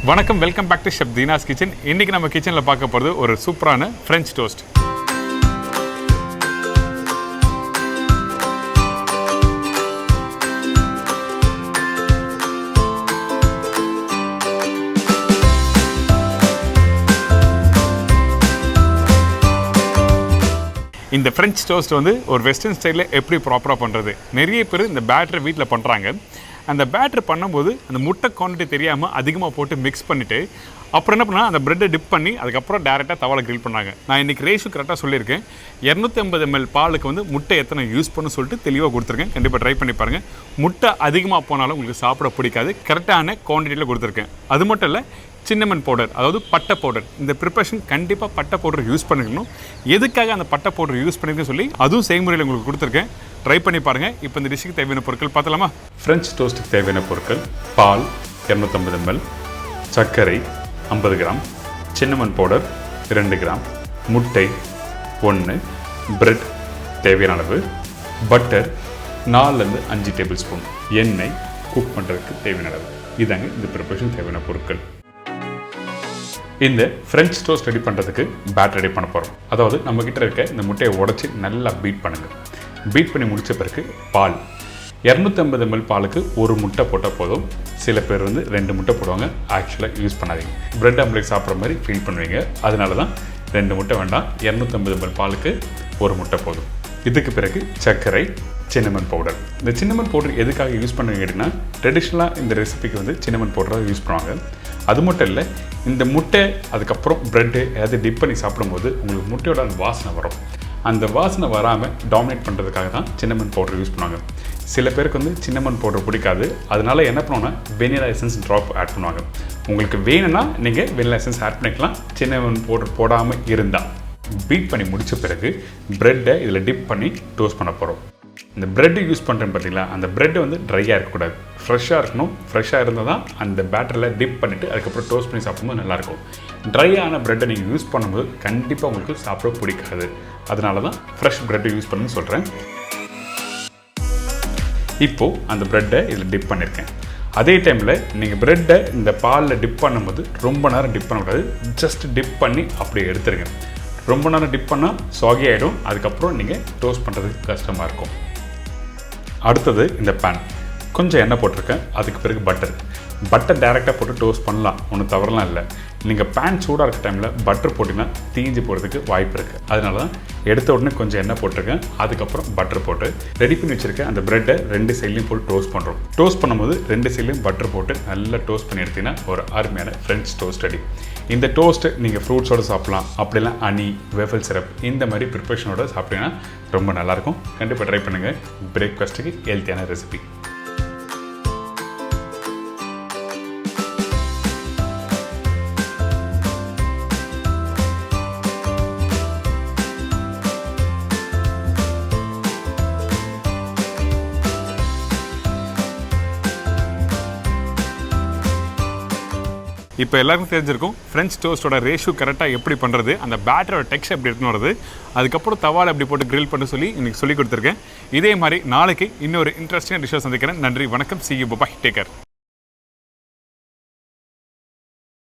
வணக்கம், welcome back to chef Deena's kitchen. இன்றைக்கி நம்ம கிச்சனில் பார்க்க போகிறது ஒரு சூப்பரான ஃப்ரெஞ்ச் டோஸ்ட். இந்த ஃப்ரெஞ்ச் டோஸ்ட் வந்து ஒரு வெஸ்டர்ன் ஸ்டைலில் எப்படி ப்ராப்பராக பண்ணுறது. நிறைய பேர் இந்த பேட்டரை வீட்டில் பண்ணுறாங்க. அந்த பேட்டர் பண்ணும்போது அந்த முட்டை குவான்டிட்டி தெரியாமல் அதிகமாக போட்டு மிக்ஸ் பண்ணிவிட்டு அப்புறம் என்ன பண்ணால் அந்த ப்ரெட்டை டிப் பண்ணி அதுக்கப்புறம் டேரெக்டாக தவால கிரில் பண்ணாங்க. நான் இன்றைக்கி ரேஷு கரெக்டாக சொல்லியிருக்கேன். 250 ml பாலுக்கு வந்து முட்டை எத்தனை யூஸ் பண்ணு சொல்லிட்டு தெளிவாக கொடுத்துருக்கேன். கண்டிப்பாக ட்ரை பண்ணி பாருங்கள். முட்டை அதிகமாக போனாலும் உங்களுக்கு சாப்பிட பிடிக்காது. கரெக்டான குவான்டிட்டியில் கொடுத்துருக்கேன். அது மட்டும் இல்லை, சின்னமன் பவுடர், அதாவது பட்டை பவுடர். இந்த ப்ரிப்பரேஷன் கண்டிப்பாக பட்டை பவுடர் யூஸ் பண்ணிக்கணும். எதுக்காக அந்த பட்டை பவுடர் யூஸ் பண்ணிருக்கேன்னு சொல்லி அதுவும் செய்முறையில் உங்களுக்கு கொடுத்துருக்கேன். ட்ரை பண்ணி பாருங்கள். இப்போ இந்த டிஷ்ஷுக்கு தேவையான பொருட்கள் பார்த்தலாமா? ஃப்ரெஞ்ச் டோஸ்ட்டுக்கு தேவையான பொருட்கள்: பால் 250 ml, சர்க்கரை 50 கிராம், சின்னமன் பவுடர் 2 கிராம், முட்டை 1, பிரெட் தேவையான அளவு, பட்டர் 4-5 டேபிள் ஸ்பூன், எண்ணெய் குக் பண்ணுறதுக்கு தேவையான அளவு. இதாங்க இந்த ப்ரிப்பரேஷன் தேவையான பொருட்கள். இந்த ஃப்ரெஞ்ச் டோஸ்ட் ரெடி பண்ணுறதுக்கு பேட்டர் ரெடி பண்ண போகிறோம். அதாவது நம்மக்கிட்ட இருக்க இந்த முட்டையை உடச்சி நல்லா பீட் பண்ணுங்கள். பீட் பண்ணி முடித்த பிறகு பால் 250 ml பாலுக்கு ஒரு முட்டை போட்டால் போதும். சில பேர் வந்து 2 முட்டை போடுவாங்க. ஆக்சுவலாக யூஸ் பண்ணாதீங்க. பிரெட் ஆம்லேட் சாப்பிட்ற மாதிரி ஃபீல் பண்ணுவீங்க. அதனால தான் 2 முட்டை வேண்டாம். 250 ml பாலுக்கு ஒரு முட்டை போதும். இதுக்கு பிறகு சர்க்கரை, சின்னமன் பவுடர். இந்த சின்னமன் பவுடர் எதுக்காக யூஸ் பண்ணுவீங்க அப்படின்னா, ட்ரெடிஷ்னலாக இந்த ரெசிபிக்கு வந்து சின்னமன் பவுடராக யூஸ் பண்ணுவாங்க. அது மட்டும் இல்லை, இந்த முட்டை அதுக்கப்புறம் ப்ரெட்டு ஏதாவது டிப் பண்ணி சாப்பிடும்போது உங்களுக்கு முட்டையோட வாசனை வரும். அந்த வாசனை வராமல் டாமினேட் பண்ணுறதுக்காக தான் சின்னமன் பவுடர் யூஸ் பண்ணுவாங்க. சில பேருக்கு வந்து சின்னமன் பவுடர் பிடிக்காது. அதனால என்ன பண்ணுவாங்கன்னா வெனிலா எசன்ஸ் ட்ராப் ஆட் பண்ணுவாங்க. உங்களுக்கு வேணும்னா நீங்கள் வெனிலா எசன்ஸ் ஆட் பண்ணிக்கலாம், சின்னமன் பவுடர் போடாமல் இருந்தால். பீட் பண்ணி முடித்த பிறகு ப்ரெட்டை இதில் டிப் பண்ணி டோஸ்ட் பண்ண போகிறோம். இந்த ப்ரெட்டு யூஸ் பண்ணுறேன் பார்த்தீங்களா, அந்த ப்ரெட்டு வந்து ட்ரையாக இருக்கக்கூடாது, ஃப்ரெஷ்ஷாக இருக்கணும். ஃப்ரெஷ்ஷாக இருந்தால் தான் அந்த பேட்டரில் டிப் பண்ணிவிட்டு அதுக்கப்புறம் டோஸ்ட் பண்ணி சாப்பிடும்போது நல்லாயிருக்கும். ட்ரையான ப்ரெட்டை நீங்கள் யூஸ் பண்ணும்போது கண்டிப்பாக உங்களுக்கு சாப்பிட பிடிக்காது. அதனால தான் ஃப்ரெஷ் ப்ரெட்டை யூஸ் பண்ணி சொல்கிறேன். இப்போது அந்த ப்ரெட்டை இதில் டிப் பண்ணியிருக்கேன். அதே டைமில் நீங்கள் ப்ரெட்டை இந்த பாலில் டிப் பண்ணும்போது ரொம்ப நேரம் டிப் பண்ணக்கூடாது. ஜஸ்ட் டிப் பண்ணி அப்படியே எடுத்துருங்க. ரொம்ப நேரம் டிப் பண்ணால் சாகி ஆகிடும். அதுக்கப்புறம் நீங்கள் டோஸ்ட் பண்ணுறதுக்கு கஷ்டமாக இருக்கும். அடுத்தது இந்த பேன் கொஞ்சம் எண்ணெய் போட்டிருக்கேன். அதுக்கு பிறகு பட்டர் டேரெக்டாக போட்டு டோஸ்ட் பண்ணலாம், ஒன்றும் தவறலாம் இல்லை. நீங்கள் பேன் சூடாக இருக்க டைமில் பட்டர் போட்டிங்கன்னா தீஞ்சு போகிறதுக்கு வாய்ப்பு இருக்குது. அதனால தான் எடுத்த உடனே கொஞ்சம் எண்ணெய் போட்டிருக்கேன். அதுக்கப்புறம் பட்டர் போட்டு ரெடி பண்ணி வச்சுருக்கேன். அந்த ப்ரெட்டை 2 சைட்லையும் போட்டு டோஸ்ட் பண்ணுறோம். டோஸ்ட் பண்ணும்போது 2 சைட்லையும் பட்டர் போட்டு நல்லா டோஸ்ட் பண்ணி எடுத்திங்கன்னா ஒரு அருமையான ஃப்ரெஞ்ச் டோஸ்ட் ரெடி. இந்த டோஸ்ட்டு நீங்கள் ஃப்ரூட்ஸோடு சாப்பிட்லாம், அப்படிலாம் ஹனி, வேஃபல் சிரப் இந்த மாதிரி ப்ரிப்பரேஷனோட சாப்பிட்டீங்கன்னா ரொம்ப நல்லாயிருக்கும். கண்டிப்பாக ட்ரை பண்ணுங்கள். பிரேக்ஃபாஸ்ட்டுக்கு ஹெல்த்தியான ரெசிபி. இப்போ எல்லாருக்கும் தெரிஞ்சிருக்கும் ஃப்ரெஞ்ச் டோஸ்ட்டோட ரேஷியோ கரெக்டாக எப்படி பண்ணுறது, அந்த பேட்டரோட டெக்ஸ்சர் எப்படி இருக்குன்னு வருது. அதுக்கப்புறம் தவாலை எப்படி போட்டு கிரில் பண்ண சொல்லி இன்றைக்கி சொல்லி கொடுத்துருக்கேன். இதே மாதிரி நாளைக்கு இன்னொரு இன்ட்ரெஸ்டிங்காக டிஷ்ஷை சந்திக்கிறேன். நன்றி, வணக்கம். See you, bye, take care.